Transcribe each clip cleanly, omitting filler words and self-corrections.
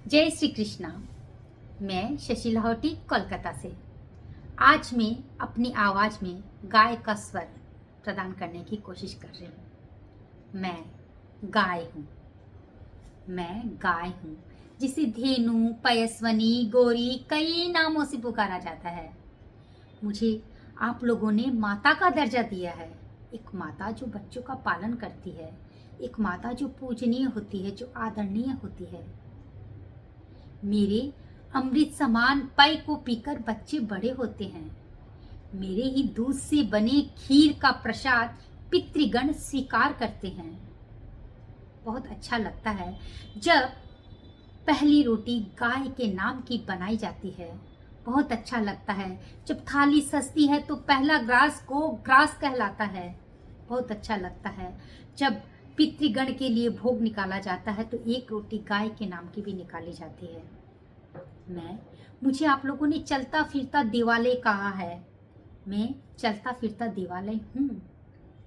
जय श्री कृष्णा। मैं शशि लाहौटी कोलकाता से। आज मैं अपनी आवाज़ में गाय का स्वर प्रदान करने की कोशिश कर रही हूँ। मैं गाय हूँ। मैं गाय हूँ जिसे धेनु, पयस्वनी, गौरी कई नामों से पुकारा जाता है। मुझे आप लोगों ने माता का दर्जा दिया है। एक माता जो बच्चों का पालन करती है, एक माता जो पूजनीय होती है, जो आदरणीय होती है। मेरे अमृत समान पय को पीकर बच्चे बड़े होते हैं। मेरे ही दूध से बने खीर का प्रसाद पितृगण स्वीकार करते हैं। बहुत अच्छा लगता है जब पहली रोटी गाय के नाम की बनाई जाती है। बहुत अच्छा लगता है जब थाली सजती है तो पहला ग्रास को ग्रास कहलाता है। बहुत अच्छा लगता है जब पितृगण के लिए भोग निकाला जाता है तो एक रोटी गाय के नाम की भी निकाली जाती है। मुझे आप लोगों ने चलता फिरता दिवालय कहा है। मैं चलता फिरता दिवालय हूँ।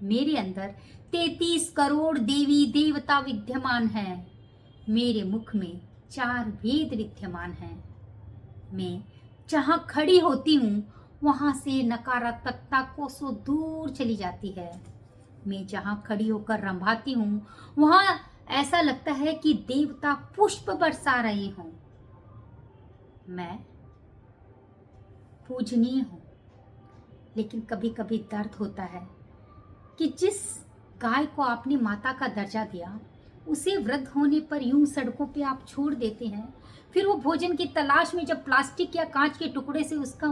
मेरे अंदर 33 करोड़ देवी देवता विद्यमान हैं। मेरे मुख में 4 वेद विद्यमान हैं। मैं जहाँ खड़ी होती हूँ वहाँ से नकारात्मकता कोसों दूर चली जाती है। मैं जहाँ खड़ी होकर रंभाती हूँ वहाँ ऐसा लगता है कि देवता पुष्प बरसा रहे हों। मैं पूजनीय हूँ, लेकिन कभी कभी दर्द होता है कि जिस गाय को आपने माता का दर्जा दिया उसे वृद्ध होने पर यूं सड़कों पे आप छोड़ देते हैं। फिर वो भोजन की तलाश में जब प्लास्टिक या कांच के टुकड़े से उसका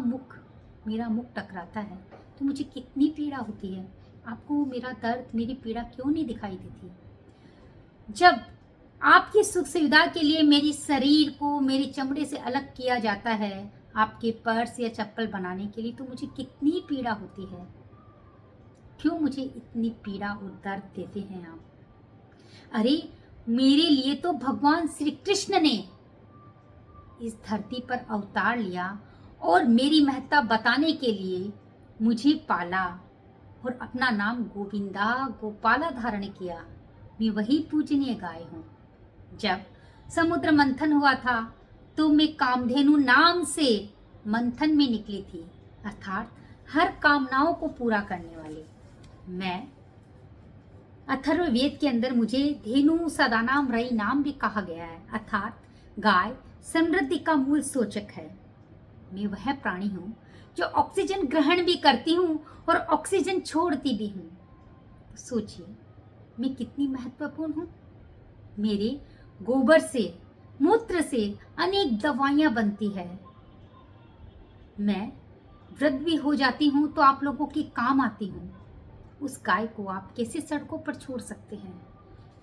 मेरा मुख टकराता है तो मुझे कितनी पीड़ा होती है। आपको मेरा दर्द, मेरी पीड़ा क्यों नहीं दिखाई देती? जब आपकी सुख सुविधा के लिए मेरी शरीर को मेरी चमड़े से अलग किया जाता है आपके पर्स या चप्पल बनाने के लिए, तो मुझे कितनी पीड़ा होती है। क्यों मुझे इतनी पीड़ा और दर्द देते हैं आप? अरे मेरे लिए तो भगवान श्री कृष्ण ने इस धरती पर अवतार लिया और मेरी महत्ता बताने के लिए मुझे पाला और अपना नाम गोविंदा गोपाला धारण किया। मैं वही पूजनीय गाय हूँ। जब समुद्र मंथन हुआ था तो मैं कामधेनु नाम से मंथन में निकली थी, अर्थात हर कामनाओं को पूरा करने वाली। मैं अथर्ववेद के अंदर मुझे धेनु सदानाम रई नाम भी कहा गया है, अर्थात गाय समृद्धि का मूल सूचक है। मैं वह प्राणी हूँ जो ऑक्सीजन ग्रहण भी करती हूँ और ऑक्सीजन छोड़ती भी हूँ। तो सोचिए मैं कितनी महत्वपूर्ण हूँ। मेरे गोबर से, मूत्र से अनेक दवाइयाँ बनती है। मैं वृद्ध भी हो जाती हूँ तो आप लोगों के काम आती हूँ। उस गाय को आप कैसे सड़कों पर छोड़ सकते हैं?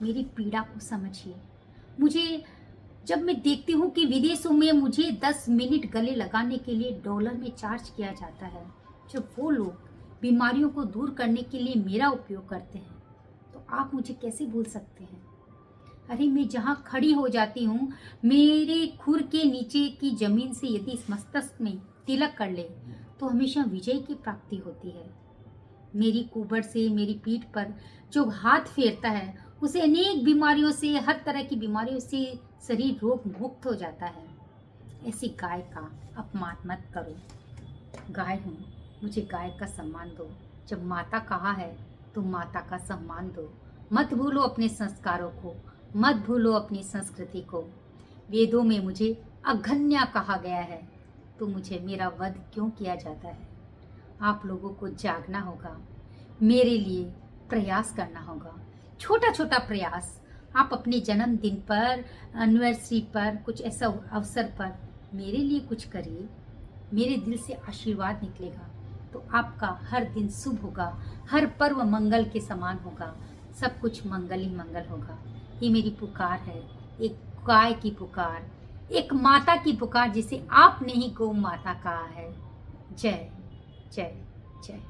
मेरी पीड़ा को समझिए। मुझे जब मैं देखती हूँ कि विदेशों में मुझे 10 मिनट गले लगाने के लिए डॉलर में चार्ज किया जाता है, जब वो लोग बीमारियों को दूर करने के लिए मेरा उपयोग करते हैं, तो आप मुझे कैसे भूल सकते हैं? अरे मैं जहाँ खड़ी हो जाती हूँ मेरे खुर के नीचे की जमीन से यदि इस मस्तक में तिलक कर ले तो हमेशा विजय की प्राप्ति होती है। मेरी कुबड़ से मेरी पीठ पर जो हाथ फेरता है उसे अनेक बीमारियों से, हर तरह की बीमारियों से शरीर रोग मुक्त हो जाता है। ऐसी गाय का अपमान मत करो। गाय हूँ, मुझे गाय का सम्मान दो। जब माता कहा है तो माता का सम्मान दो। मत भूलो अपने संस्कारों को, मत भूलो अपनी संस्कृति को। वेदों में मुझे अघन्या कहा गया है तो मुझे मेरा वध क्यों किया जाता है? आप लोगों को जागना होगा, मेरे लिए प्रयास करना होगा। छोटा छोटा प्रयास आप अपने जन्मदिन पर, एनिवर्सरी पर, कुछ ऐसा अवसर पर मेरे लिए कुछ करिए। मेरे दिल से आशीर्वाद निकलेगा तो आपका हर दिन शुभ होगा, हर पर्व मंगल के समान होगा, सब कुछ मंगल ही मंगल होगा। ये मेरी पुकार है, एक गाय की पुकार, एक माता की पुकार जिसे आपने ही गौ माता कहा है। जय जय जय।